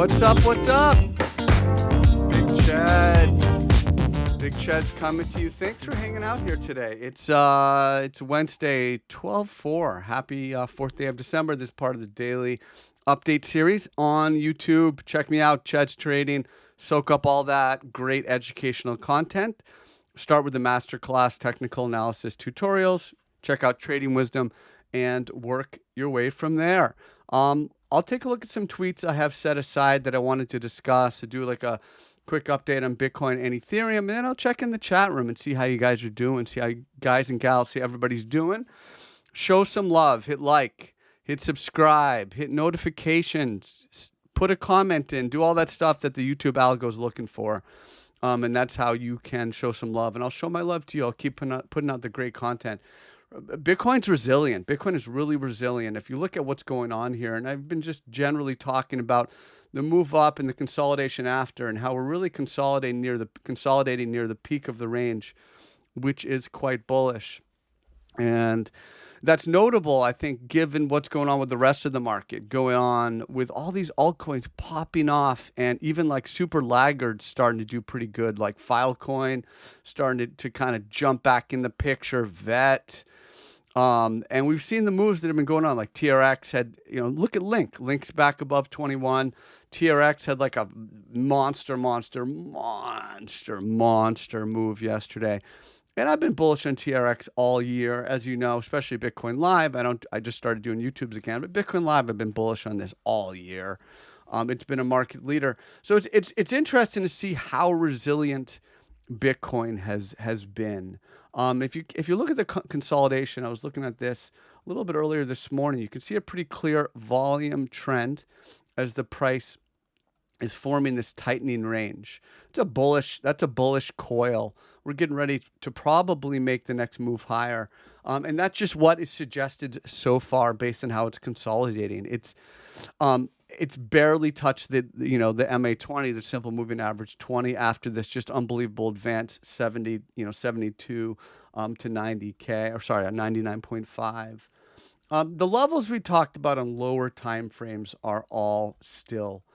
What's up? What's up? Big Cheds. Big Cheds coming to you. Thanks for hanging out here today. It's Wednesday, 12/4. Happy 4th day of December. This is part of the daily update series on YouTube. Check me out, Cheds Trading. Soak up all that great educational content. Start with the Masterclass technical analysis tutorials. Check out Trading Wisdom and work your way from there. I'll take a look at some tweets I have set aside that I wanted to discuss, to do like a quick update on Bitcoin and Ethereum, and then I'll check in the chat room and see how you guys are doing, see how you guys and gals, see how everybody's doing. Show some love, hit like, hit subscribe, hit notifications, put a comment in, do all that stuff that the YouTube algo is looking for. And that's how you can show some love. And I'll show my love to you. I'll keep putting out the great content. Bitcoin's resilient. Bitcoin is really resilient. If you look at what's going on here, and I've been just generally talking about the move up and the consolidation after, and how we're really consolidating near the peak of the range, which is quite bullish. And that's notable, I think, given what's going on with the rest of the market, going on with all these altcoins popping off, and even like super laggards starting to do pretty good, like Filecoin starting to kind of jump back in the picture, VET. And we've seen the moves that have been going on, like TRX had, look at Link's back above 21. TRX had like a monster move yesterday. And I've been bullish on TRX all year, as you know, especially Bitcoin Live. I just started doing YouTubes again, but Bitcoin Live, I've been bullish on this all year. It's been a market leader. So it's interesting to see how resilient Bitcoin has been. If you look at the consolidation, I was looking at this a little bit earlier this morning, you can see a pretty clear volume trend as the price is forming this tightening range. That's a bullish coil. We're getting ready to probably make the next move higher. And that's just what is suggested so far based on how it's consolidating. It's barely touched the MA20, the simple moving average 20, after this just unbelievable advance 72 to 90K, or sorry, 99.5. The levels we talked about on lower time frames are all still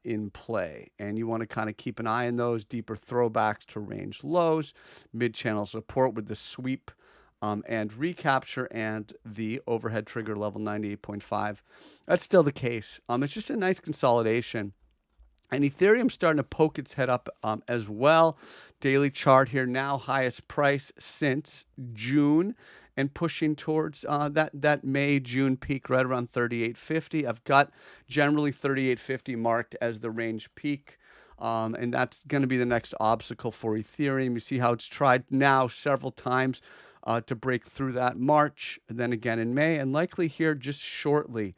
in play, and you want to kind of keep an eye on those deeper throwbacks to range lows, mid-channel support with the sweep and recapture, and the overhead trigger level 98.5. That's still the case. It's just a nice consolidation. And Ethereum's starting to poke its head up as well. Daily chart here now, highest price since June, and pushing towards that May-June peak right around 38.50. I've got generally 38.50 marked as the range peak. And that's going to be the next obstacle for Ethereum. You see how it's tried now several times to break through that March, and then again in May, and likely here just shortly.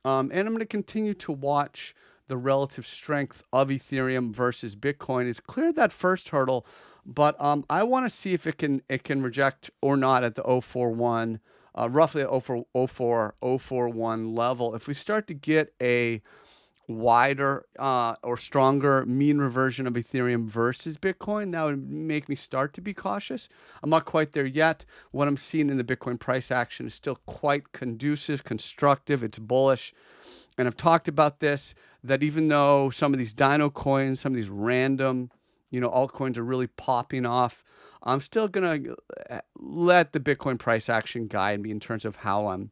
And I'm going to continue to watch the relative strength of Ethereum versus Bitcoin. It's cleared that first hurdle, but I want to see if it can reject or not at the 041, roughly at 041 level. If we start to get a wider or stronger mean reversion of Ethereum versus Bitcoin, that would make me start to be cautious. I'm not quite there yet. What I'm seeing in the Bitcoin price action is still quite conducive, constructive. It's bullish. And I've talked about this, that even though some of these dino coins, some of these random, altcoins are really popping off, I'm still going to let the Bitcoin price action guide me in terms of how I'm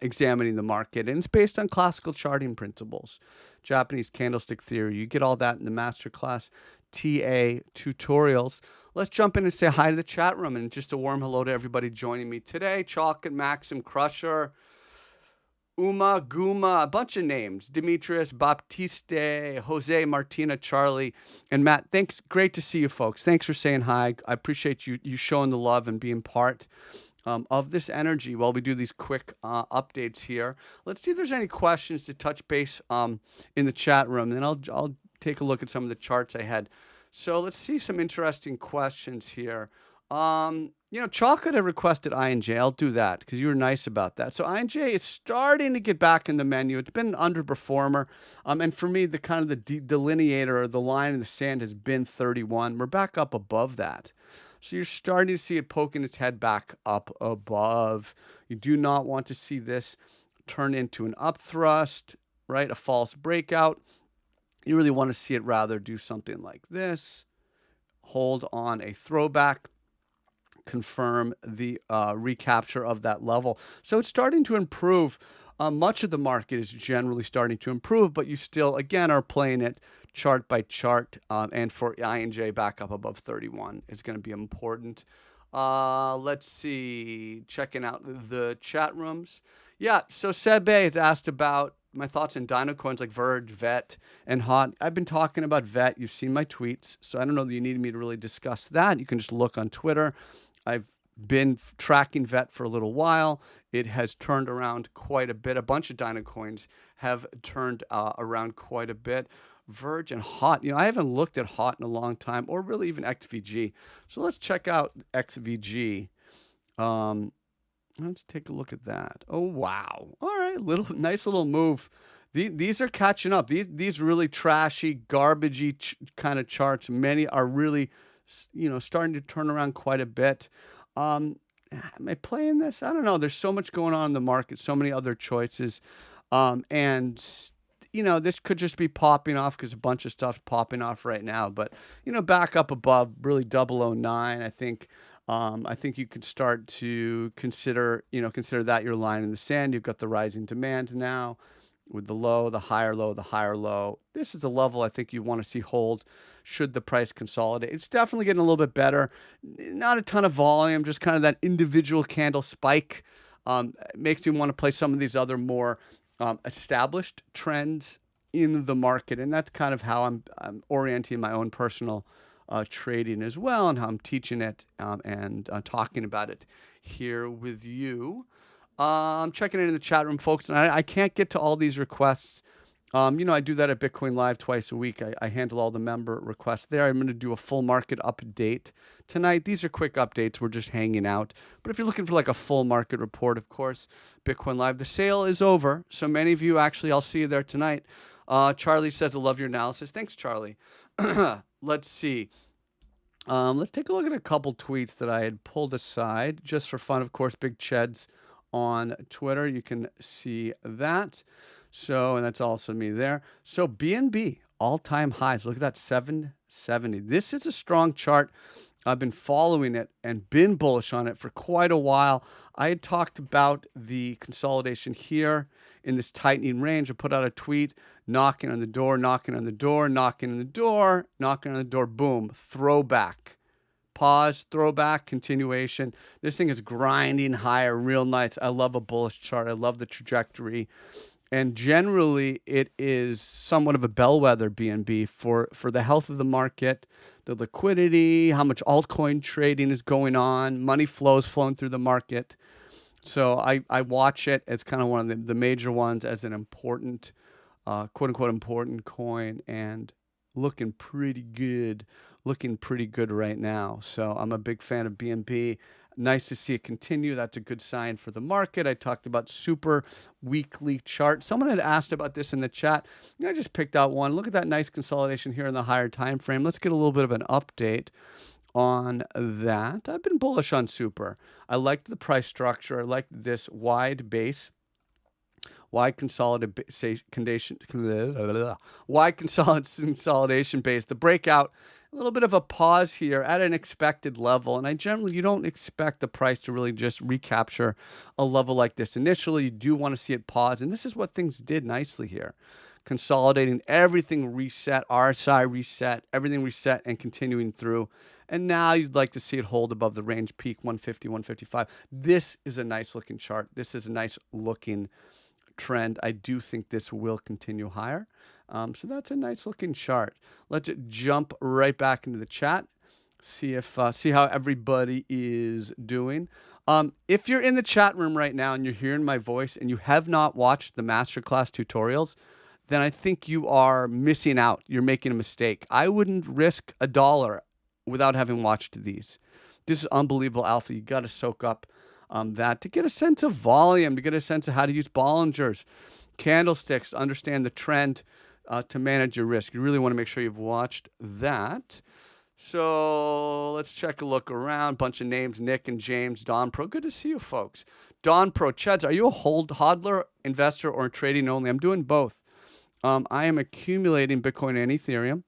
examining the market. And it's based on classical charting principles, Japanese candlestick theory. You get all that in the Masterclass TA tutorials. Let's jump in and say hi to the chat room, and just a warm hello to everybody joining me today. Chalk and Maxim Crusher, Uma, Guma, a bunch of names. Demetrius, Baptiste, Jose, Martina, Charlie, and Matt. Thanks. Great to see you folks. Thanks for saying hi. I appreciate you showing the love and being part of this energy while we do these quick updates here. Let's see if there's any questions to touch base in the chat room. Then I'll take a look at some of the charts I had. So let's see some interesting questions here. Chocolate had requested INJ. I'll do that because you were nice about that. So INJ is starting to get back in the menu. It's been an underperformer. And for me, the kind of the delineator or the line in the sand has been 31. We're back up above that. So you're starting to see it poking its head back up above. You do not want to see this turn into an upthrust. right? A false breakout. You really want to see it rather do something like this. Hold on a throwback, confirm the recapture of that level. So it's starting to improve. Much of the market is generally starting to improve, but you still, again, are playing it chart by chart. And for INJ back up above 31 is going to be important. Let's see, checking out the chat rooms. Yeah, so Sebe has asked about my thoughts on Dino coins like Verge, VET, and HOT. I've been talking about VET. You've seen my tweets, so I don't know that you need me to really discuss that. You can just look on Twitter. I've been tracking VET for a little while. It has turned around quite a bit. A bunch of Dino coins have turned around quite a bit. Verge and HOT. I haven't looked at HOT in a long time, or really even XVG. So let's check out XVG. Let's take a look at that. Oh, wow. All right, nice little move. These are catching up. These really trashy, garbagey kind of charts. Many are really, starting to turn around quite a bit. Am I playing this? I don't know. There's so much going on in the market, so many other choices. And this could just be popping off because a bunch of stuff's popping off right now. But, back up above really 009, I think you could start to consider that your line in the sand. You've got the rising demand now with the low, the higher low, the higher low. This is the level I think you want to see hold should the price consolidate. It's definitely getting a little bit better. Not a ton of volume, just kind of that individual candle spike. Makes me want to play some of these other more established trends in the market. And that's kind of how I'm orienting my own personal trading as well, and how I'm teaching it and talking about it here with you. I'm checking in the chat room, folks, and I can't get to all these requests. I do that at Bitcoin Live twice a week. I handle all the member requests there. I'm going to do a full market update tonight. These are quick updates. We're just hanging out. But if you're looking for like a full market report, of course, Bitcoin Live. The sale is over. So many of you, actually, I'll see you there tonight. Charlie says, I love your analysis. Thanks, Charlie. Let's see. Let's take a look at a couple tweets that I had pulled aside just for fun. Of course, Big Cheds on Twitter. You can see that. So, and that's also me there. So BNB, all-time highs. Look at that, 770. This is a strong chart. I've been following it and been bullish on it for quite a while. I had talked about the consolidation here in this tightening range. I put out a tweet, knocking on the door, knocking on the door, knocking on the door, knocking on the door, boom, throwback. Pause, throwback, continuation. This thing is grinding higher, real nice. I love a bullish chart. I love the trajectory. And generally, it is somewhat of a bellwether, BNB, for the health of the market, the liquidity, how much altcoin trading is going on, money flows flowing through the market. So I watch it as kind of one of the major ones, as an important, quote-unquote, important coin, and looking pretty good right now. So I'm a big fan of BNB. Nice to see it continue. That's a good sign for the market. I talked about Super weekly chart. Someone had asked about this in the chat. I just picked out one. Look at that nice consolidation here in the higher time frame. Let's get a little bit of an update on that. I've been bullish on Super. I liked the price structure. I liked this wide base. Wide consolidation base. The breakout, a little bit of a pause here at an expected level. And you don't expect the price to really just recapture a level like this. Initially, you do want to see it pause. And this is what things did nicely here. Consolidating, everything reset, RSI reset, everything reset and continuing through. And now you'd like to see it hold above the range peak 150, 155. This is a nice looking chart. This is a nice looking trend. I do think this will continue higher. So that's a nice looking chart. Let's jump right back into the chat. See how everybody is doing. If you're in the chat room right now and you're hearing my voice and you have not watched the Masterclass tutorials, then I think you are missing out. You're making a mistake. I wouldn't risk $1 without having watched these. This is unbelievable alpha. You got to soak up that to get a sense of volume, to get a sense of how to use Bollingers, candlesticks, to understand the trend, to manage your risk. You really want to make sure you've watched that. So let's check a look around. Bunch of names, Nick and James, Don Pro. Good to see you, folks. Don Pro, Cheds, are you a hodler, investor, or trading only? I'm doing both. I am accumulating Bitcoin and Ethereum.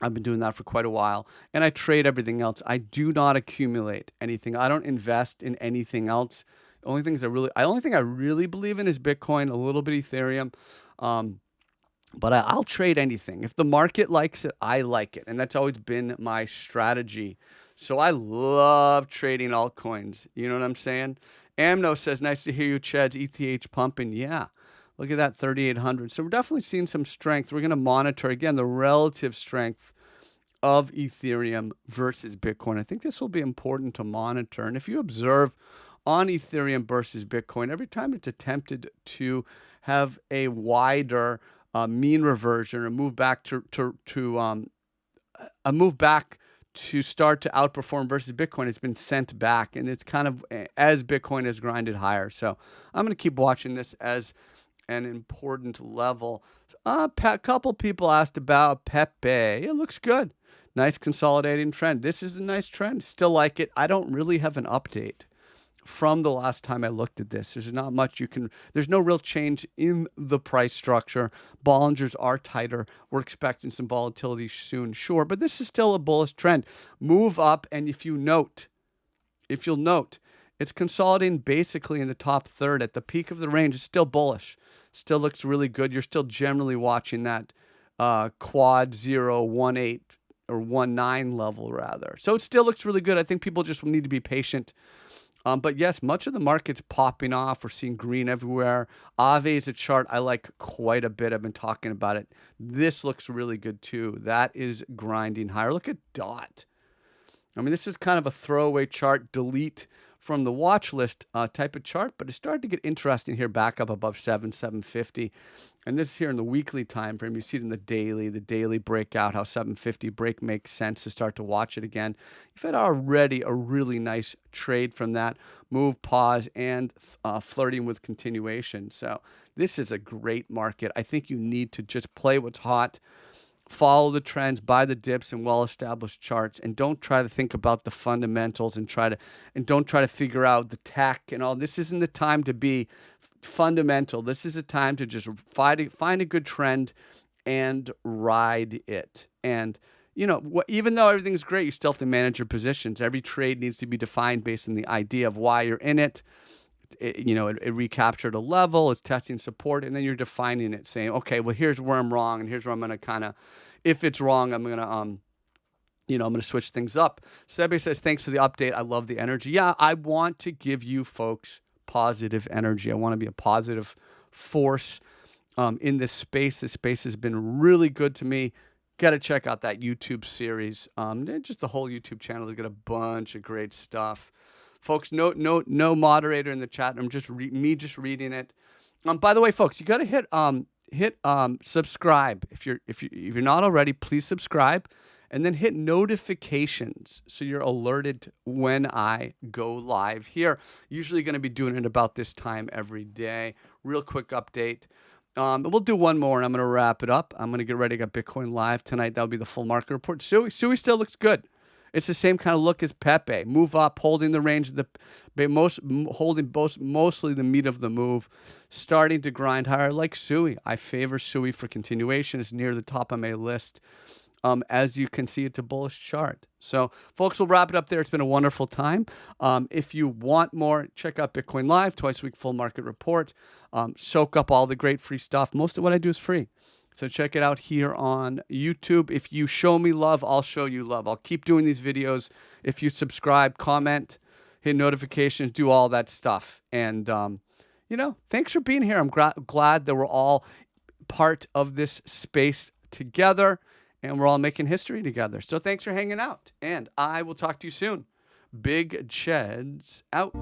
I've been doing that for quite a while, and I trade everything else. I do not accumulate anything. I don't invest in anything else. The only thing I really believe in is Bitcoin, a little bit Ethereum. But I'll trade anything. If the market likes it, I like it. And that's always been my strategy. So I love trading altcoins. You know what I'm saying? Amno says, nice to hear you, Cheds. ETH pumping. Yeah. Look at that, 3,800. So we're definitely seeing some strength. We're going to monitor, again, the relative strength of Ethereum versus Bitcoin. I think this will be important to monitor. And if you observe on Ethereum versus Bitcoin, every time it's attempted to have a wider mean reversion, or move back to start to outperform versus Bitcoin, it's been sent back, and it's kind of as Bitcoin has grinded higher. So I'm going to keep watching this as an important level. A couple people asked about Pepe. It looks good. Nice consolidating trend. This is a nice trend. Still like it. I don't really have an update from the last time I looked at this. There's not much there's no real change in the price structure. Bollingers are tighter. We're expecting some volatility soon, sure, but this is still a bullish trend. Move up, and if you'll note, it's consolidating basically in the top third. At the peak of the range, it's still bullish. Still looks really good. You're still generally watching that quad 018 or 19 level rather. So it still looks really good. I think people just need to be patient. But yes, much of the market's popping off. We're seeing green everywhere. Aave is a chart I like quite a bit. I've been talking about it. This looks really good too. That is grinding higher. Look at DOT. I mean, this is kind of a throwaway chart, delete from the watch list type of chart, but it started to get interesting here, back up above 750. And this is here in the weekly time frame. You see it in the daily breakout, how 750 break makes sense to start to watch it again. You've had already a really nice trade from that move, pause, and flirting with continuation. So this is a great market. I think you need to just play what's hot, follow the trends, buy the dips and well-established charts, and don't try to think about the fundamentals and don't try to figure out the tech and all. This isn't the time to be fundamental. This is a time to just find a good trend and ride it. And even though everything's great, you still have to manage your positions. Every trade needs to be defined based on the idea of why you're in it. It recaptured a level, it's testing support, and then you're defining it, saying, okay, well, here's where I'm wrong, and here's where I'm going to if it's wrong, I'm going to, I'm going to switch things up. Sebe says, thanks for the update. I love the energy. Yeah, I want to give you folks positive energy. I want to be a positive force in this space. This space has been really good to me. Got to check out that YouTube series. Just the whole YouTube channel has got a bunch of great stuff. Folks, no moderator in the chat. I'm just reading it. By the way, folks, you got to hit subscribe if you're not already. Please subscribe, and then hit notifications so you're alerted when I go live here. Usually going to be doing it about this time every day. Real quick update. We'll do one more, and I'm going to wrap it up. I'm going to get ready to get Bitcoin live tonight. That'll be the full market report. Sui still looks good. It's the same kind of look as Pepe. Move up, holding the range, mostly the meat of the move, starting to grind higher like Sui. I favor Sui for continuation. It's near the top of my list. As you can see, it's a bullish chart. So, folks, we'll wrap it up there. It's been a wonderful time. If you want more, check out Bitcoin Live, twice a week full market report. Soak up all the great free stuff. Most of what I do is free. So check it out here on YouTube. If you show me love, I'll show you love. I'll keep doing these videos. If you subscribe, comment, hit notifications, do all that stuff. And, thanks for being here. I'm glad that we're all part of this space together, and we're all making history together. So thanks for hanging out, and I will talk to you soon. Big Cheds out.